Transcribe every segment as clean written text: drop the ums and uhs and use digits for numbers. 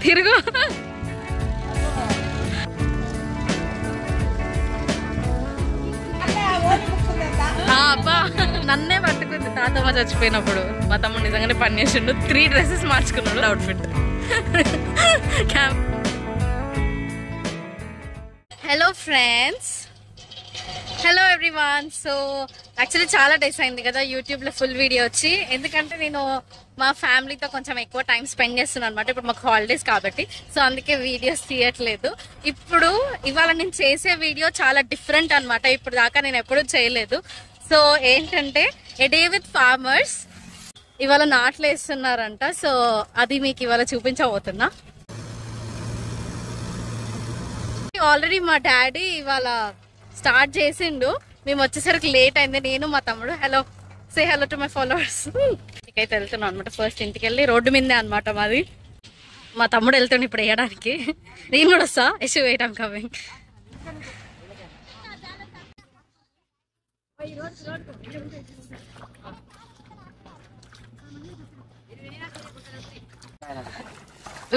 తిరుగు. అబ్బా నన్నే పట్టుకుంది తాతమ్మ చచ్చిపోయినప్పుడు. మా తమ్ముడు నిజంగానే పని చేసిండు. 3 డ్రెస్సెస్ మార్చుకున్నాడు outfit. Hello friends, hello everyone. So actually చాలా డేస్ అయింది కదా యూట్యూబ్లో ఫుల్ వీడియో వచ్చి. ఎందుకంటే నేను మా ఫ్యామిలీతో కొంచెం ఎక్కువ టైం స్పెండ్ చేస్తున్నాను అనమాట. ఇప్పుడు మాకు హాలిడేస్ కాబట్టి. సో అందుకే వీడియోస్ తీయట్లేదు. ఇవాళ నేను చేసే వీడియో చాలా డిఫరెంట్ అనమాట. ఇప్పుడు దాకా నేను ఎప్పుడూ చేయలేదు. సో ఏంటంటే ఏ డే విత్ ఫార్మర్స్. ఇవాళ నాట్లు వేస్తున్నారంట. సో అది మీకు ఇవాళ చూపించబోతున్నా. ఆల్రెడీ మా డాడీ ఇవాళ స్టార్ట్ చేసిండు. మేము వచ్చేసరికి లేట్ అయింది, నేను మా తమ్ముడు. Hello, say hello to my followers. ఇంటికైతే వెళ్తున్నాం అనమాట. ఫస్ట్ ఇంటికి వెళ్ళి రోడ్డు మీదే అనమాట మాది. మా తమ్ముడు వెళ్తుండే ఇప్పుడు వేయడానికి. నేను కూడా వస్తా. Yashu wait I'm coming.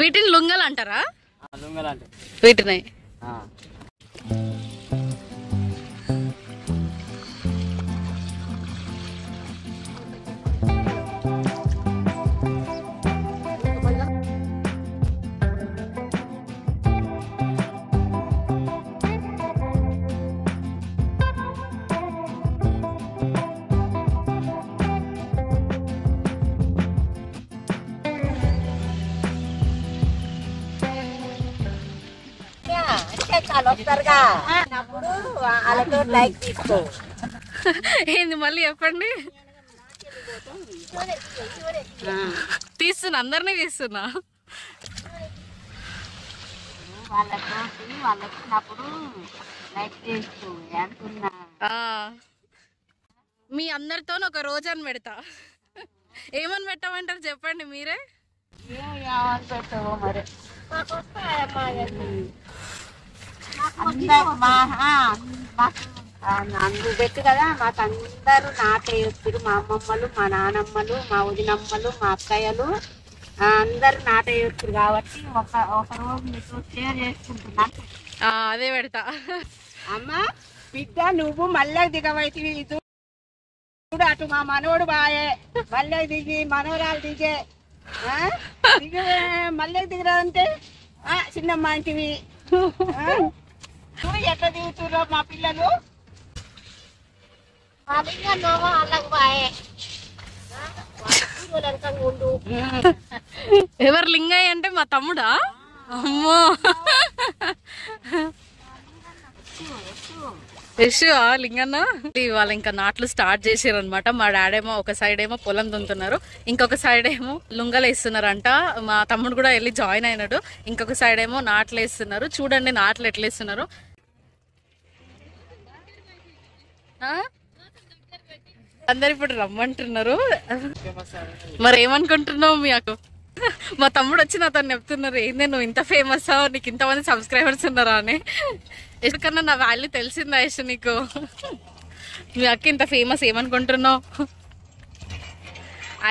వీటిని లుంగలు అంటారా? వీటిని ఏంది మళ్ళీ చెప్పండి. తీస్తున్నా, అందరినీ తీస్తున్నా. మీ అందరితో ఒక రోజు అని పెడతా. ఏమని పెట్టమంటారు చెప్పండి మీరే. అందు పెట్టు కదా. మాకు అందరూ నాటేస్తారు. మా అమ్మమ్మలు, మా నానమ్మలు, మా వదినమ్మలు, మా అక్కయ్యలు అందరు నాటేస్తారు. కాబట్టి ఒక రోజు మీకు షేర్ చేసుకుంటున్నాను. అదే పెడతా. అమ్మ బిడ్డ నువ్వు మళ్ళీ దిగవైతివి. చూడు అటు మా మనోడు బాయే మళ్ళీ దిగి, మనోరాలు దిగే దిగి మళ్ళీ దిగరాదంటే చిన్నమ్మ ఇంటివి. చూడు ఎట్లా దిగుతుర్రో మా పిల్లలు. ఎవరు లింగయ్య అంటే మా తమ్ముడా? అమ్మో యశు లింగన్న. ఇవాళ ఇంకా నాట్లు స్టార్ట్ చేసారు అనమాట. మా డాడేమో ఒక సైడ్ ఏమో పొలం దున్నుతున్నారు, ఇంకొక సైడ్ ఏమో లుంగలు వేస్తున్నారంట. మా తమ్ముడు కూడా వెళ్ళి జాయిన్ అయినాడు. ఇంకొక సైడ్ ఏమో నాట్లు వేస్తున్నారు. చూడండి నాట్లు ఎట్లా వేస్తున్నారు. అందరు ఇప్పుడు రమ్మంటున్నారు. మరి ఏమనుకుంటున్నావు మీ అక్క? మా తమ్ముడు వచ్చి నాతో చెప్తున్నారు, ఏందే నువ్వు ఇంత ఫేమస్, నీకు ఇంతమంది సబ్స్క్రైబర్స్ ఉన్నారా అని. ఎందుకన్నా నా వాల్యూ తెలిసిందా యశ్ నీకు? మీ అక్క ఇంత ఫేమస్, ఏమనుకుంటున్నావు?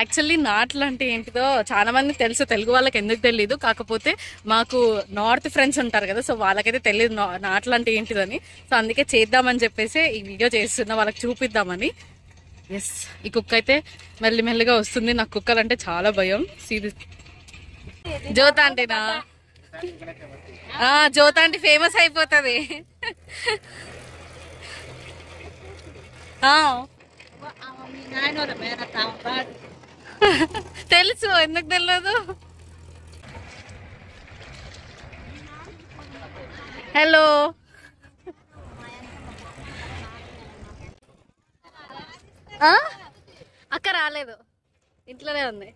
యాక్చువల్లీ నాట్లు అంటే ఏంటిదో చాలా మందికి తెలుసు, తెలుగు వాళ్ళకి ఎందుకు తెలీదు. కాకపోతే మాకు నార్త్ ఫ్రెండ్స్ ఉంటారు కదా, సో వాళ్ళకైతే తెలియదు నాట్లు అంటే ఏంటిదని. సో అందుకే చేద్దామని చెప్పేసి ఈ వీడియో చేస్తున్నా, వాళ్ళకి చూపిద్దామని. ఎస్, ఈ కుక్క అయితే మెల్లిమెల్లిగా వస్తుంది. నాకు కుక్కలు అంటే చాలా భయం. జ్యోత అంటేనా? జ్యోత అంటే ఫేమస్ అయిపోతుంది. తెలుసు, ఎందుకు తెలియదు. హలో, అక్క రాలేదు, ఇంట్లోనే ఉంది.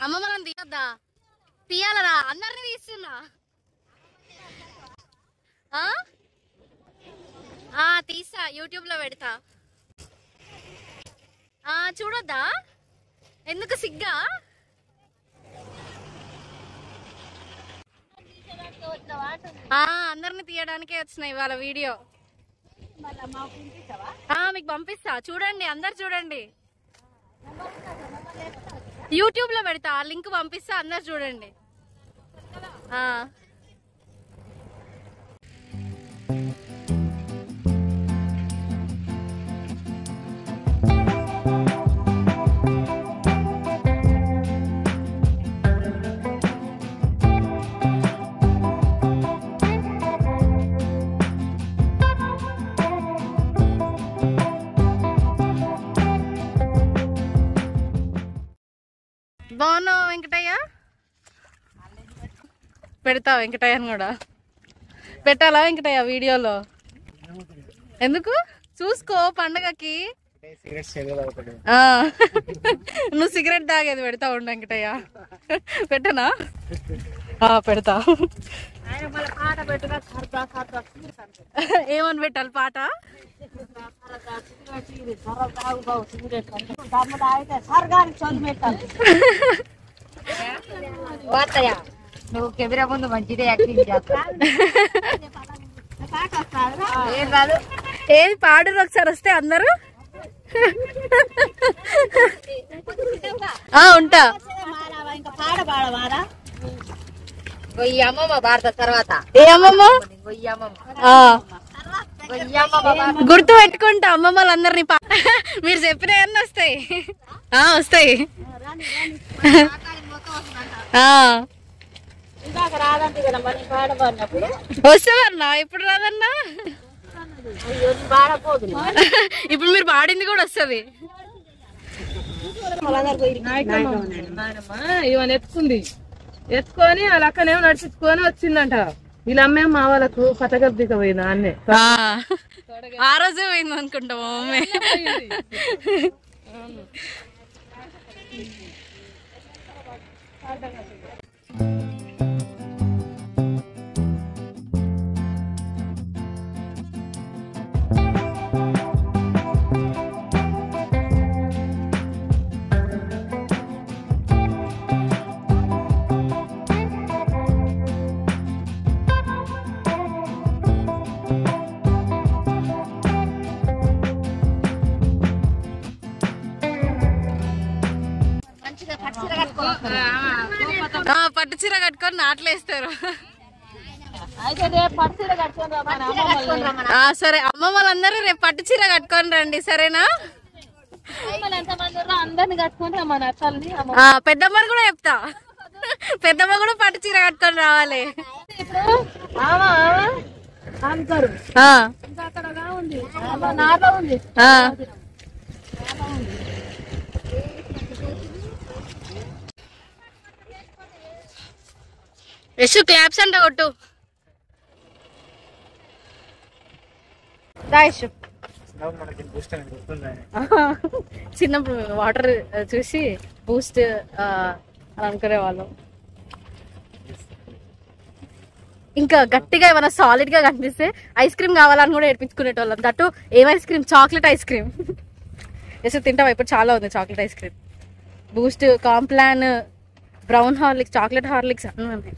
అమ్మ మనం తీయొద్దా? తీయాలరా, అందరినీ తీస్తున్నా. తీస్తా, యూట్యూబ్ లో పెడతా. చూడొద్దా? ఎందుకు సిగ్గా? అందరిని తీయడానికే వచ్చినాయి ఇవాళ వీడియో. మీకు పంపిస్తా, చూడండి, అందరు చూడండి. యూట్యూబ్ లో పెడతా, లింక్ పంపిస్తా, అందరు చూడండి. బాగున్నావు వెంకటయ్య? పెడతా వెంకటయ్యని కూడా పెట్టాలా వెంకటయ్య వీడియోలో? ఎందుకు? చూసుకో పండగకి. నువ్వు సిగరెట్ తాగేది పెడతా ఉండు వెంకటయ్య. పెట్టనా? పెడతా. ఏమని పెట్టాలి పాట? నువ్వు కెమెరా ముందు మంచిదే యాక్టింగ్ చేస్తా. ఏది పాడు ఒకసారి వస్తే అందరూ ఉంటా. గొయ్యి అమ్మమ్మ భారత తర్వాత ఏ అమ్మమ్మ? గొయ్యి అమ్మమ్మ. గుర్తు పెట్టుకుంటా అమ్మమ్మలందరినీ. మీరు చెప్పిన అన్నీ వస్తాయి. వస్తాయి. వస్తుందన్నా. ఎప్పుడు రాదన్నా? ఇప్పుడు మీరు పాడింది కూడా వస్తుంది. ఇవన్నీ ఎత్తుకొని వాళ్ళ అక్కనేమో నడిపించుకొని వచ్చిందంట. వీళ్ళ అమ్మేమో మా వాళ్ళకు పతగబ్బిక పోయింది. అన్నే ఆ రోజే పోయింది అనుకుంటా మా మమ్మీ. పట్టు చీర కట్టుకొని నాట్లేస్తారు. సరే అమ్మ వాళ్ళందరూ రేపు పట్టు చీర కట్టుకొని రండి, సరేనా? పెద్దమ్మని కూడా చెప్తా. పెద్దమ్మ కూడా పట్టు చీర కట్టుకొని రావాలి. యశు క్లాప్స్ అంట కొట్టు. యశు చిన్నప్పుడు వాటర్ చూసి బూస్ట్ అనుకునే వాళ్ళం. ఇంకా గట్టిగా ఏమైనా సాలిడ్ గా కనిపిస్తే ఐస్ క్రీమ్ కావాలని కూడా ఏడిపించుకునేటోళ్ళం. దట్టు ఏం ice cream? Chocolate ice cream. Yashu తింటావా? ఇప్పుడు చాలా ఉంది chocolate ice cream. Boost, Complan, brown Horlicks, chocolate Horlicks అన్నీ ఉన్నాయి.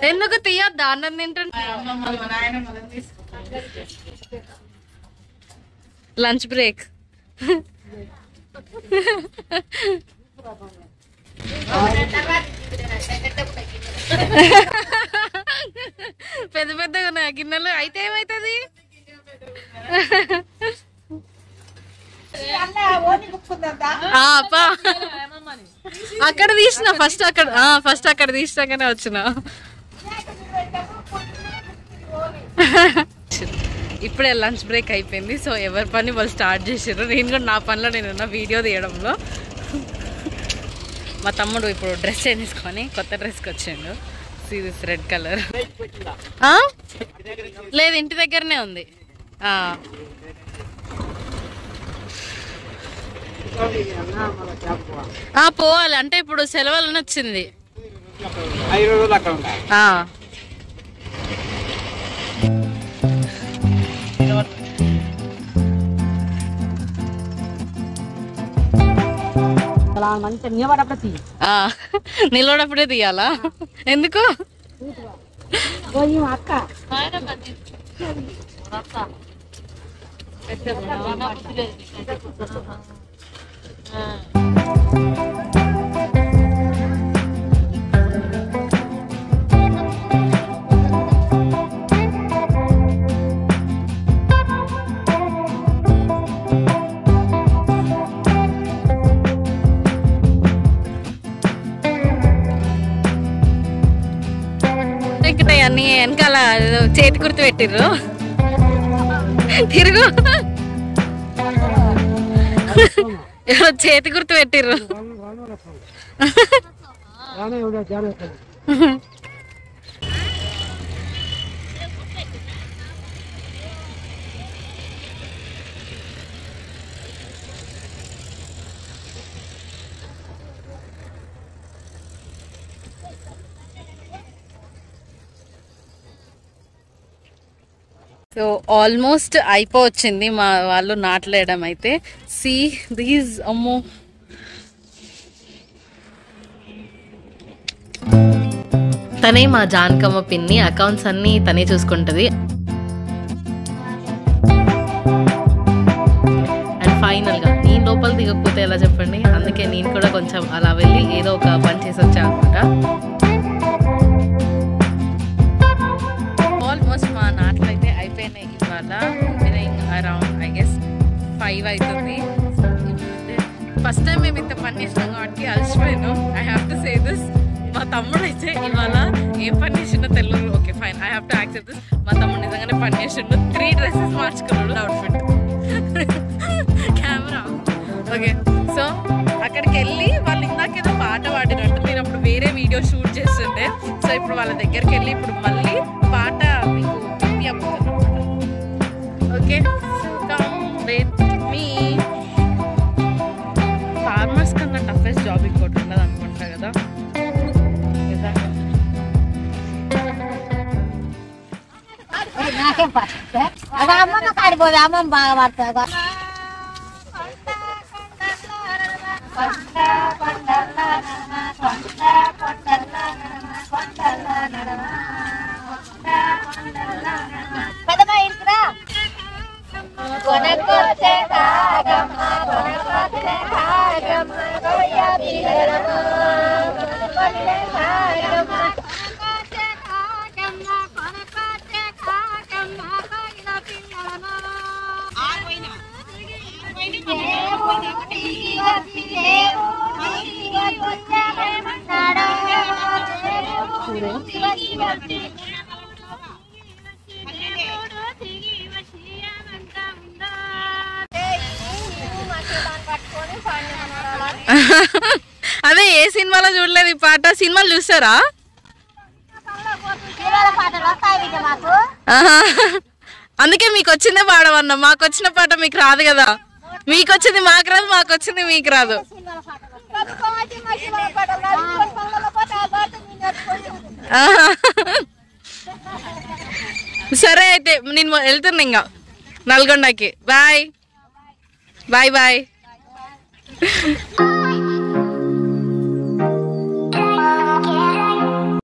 ఎందుకు తీయద్దా? అన్నం తింటుంటే లంచ్ బ్రేక్. పెద్ద పెద్దగా ఉన్నాయి గిన్నెలు. అయితే ఏమైతుంది? అక్కడ తీసిన ఫస్ట్ అక్కడ తీసినాకనే వచ్చిన. ఇప్పుడే లంచ్ బ్రేక్ అయిపోయింది. సో ఎవరి పని వాళ్ళు స్టార్ట్ చేసారు. నేను కూడా నా పనిలో నేనున్న వీడియో తీయడంలో. మా తమ్ముడు ఇప్పుడు డ్రెస్ చేంజ్ చేసుకొని కొత్త డ్రెస్కి వచ్చిండు. Serious red colour. లేదు, ఇంటి దగ్గరనే ఉంది. పోవాలి అంటే ఇప్పుడు సెలవులని వచ్చింది. మంచిగా నిలబడప్పుడు తీయి. నిలబడప్పుడే తీయాలా? ఎందుకు? అక్క అన్ని వెనకాల చేతి గుర్తు పెట్టిర్రు. తిరుగు, ఎవరో చేతి గుర్తు పెట్టిర్రు. సో ఆల్మోస్ట్ అయిపోవచ్చింది మా వాళ్ళు నాటలేయడం అయితే. సీ దీస్, అమ్మో తనే మా జానకమ్మ పిన్ని, అకౌంట్స్ అన్నీ తనే చూసుకుంటుంది. అండ్ ఫైనల్గా నేను లోపల దిగకపోతే ఎలా చెప్పండి, అందుకే నేను కూడా కొంచెం అలా వెళ్ళి ఏదో ఒక పని చేసి వచ్చా అనమాట. ఆల్మోస్ట్ మా నాట్లు అయితే అయిపోయినాయి. ఇవాళ అరౌండ్ ఐ గెస్ 5 అవుతుంది. ఫస్ట్ టైం మేము ఇంత పని చేసినాం కాబట్టి అలసిపోయినాం. I have to say this. మా తమ్ముడు అయితే ఇవాళ ఏం పని చేసిండో తెలియదు. Okay fine, I have to accept this. మా తమ్ముడు నిజంగానే పని చేసిండు. 3 డ్రెస్సెస్ మార్చుకున్నాడు అవుట్ఫిట్. Camera okay. సో అక్కడికి వెళ్ళి వాళ్ళు ఇందాకేదో పాట పాడినట్టు, నేను అప్పుడు వేరే వీడియో షూట్ చేస్తుండే. సో ఇప్పుడు వాళ్ళ దగ్గరికి వెళ్ళి ఇప్పుడు మళ్ళీ పాట మీకు వినిపించబోతున్నాను. Okay, come with me. Farmers కన్నా టఫెస్ట్ జాబ్ ఇంకోటి ఉండదు అనుకుంటా కదా. అమ్మమ్మ కాడిపోదు, అమ్మమ్మ బాగా పడుతుంది. పెద్దమ్మ ఇంటిరా కొనకొచ్చే కాగమ్మ కొనకొచ్చే కాగమ్మ కొయ్య బిగరమ్మ కొనకొచ్చే కాగమ్మ కొనకొచ్చే కాగమ్మ కొనకొచ్చే కాగమ్మ కొయ్య బిగరమ్మ ఆపోయినా అదే ఏ సినిమాలో చూడలేదు ఈ పాట. సినిమాలు చూస్తారా? అందుకే మీకు వచ్చిందే పాడవన్నా. మాకు వచ్చిన పాట మీకు రాదు కదా. మీకు వచ్చింది మాకు రాదు, మాకు వచ్చింది మీకు రాదు. సరే అయితే నేను వెళ్తున్నా ఇంకా నల్గొండకి. Bye bye bye.